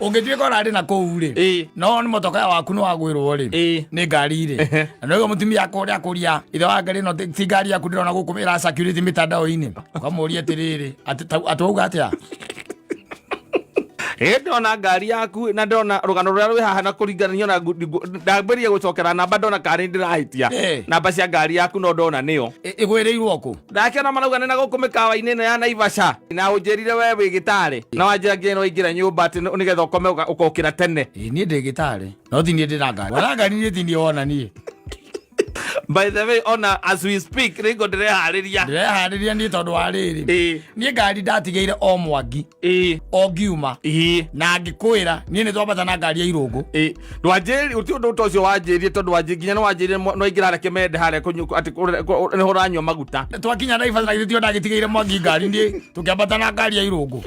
Ungĩtuĩka ũrarĩ na kũu rĩ, no nĩ motoka waku nĩ wagwĩrwo rĩ, nĩ ngari rĩ, na nĩguo mũtumia kũrĩa kũria ithe wa ngari ĩno ti ngari yaku ndĩrona gũkũ ĩra security mĩtandao-inĩ, ũkamũria atĩrĩrĩ atwauga atĩa? Ndona ngari yaku na ndona rũgano rũrĩa rwĩ haha na kũringania na ndambĩrĩria gũcokera namba ndona karĩ ndĩrahĩtia namba cia ngari yaku no ndona nĩyo ĩgwĩrĩirwo kũ? Ndakĩona marauga nĩ na gũkũ mĩkawa-inĩ ĩno ya Naivasha na ũnjĩrire we wĩ gĩtarĩ na wanjĩra nginya waingĩra nyũmba atĩ nĩgetha ũkome ũkokĩra tene. Niĩ ndĩ gĩtarĩ no ti niĩ ndĩna ngari, wona ngari niĩ ti niĩ wona niĩ. By the way, ona as we speak rĩngo ndĩreharĩria niĩ tondũ wa rĩrĩ niĩ ngari ndatigĩire o Mwangi o ngiuma na ngĩkwĩra niĩ nĩ twambata na ngari ya Irũngũ. Ndwanjĩrire ũti ũndũ ũcio wanjĩrire tondũ wanjĩrire nginya nĩ wanjĩrire no ingĩra reke mende harĩa atĩ nĩho ũranyua maguta. Twakinya Naivasha na gĩtio ndagĩtigĩire Mwangi ngari niĩ tũkĩambata na ngari ya Irũngũ.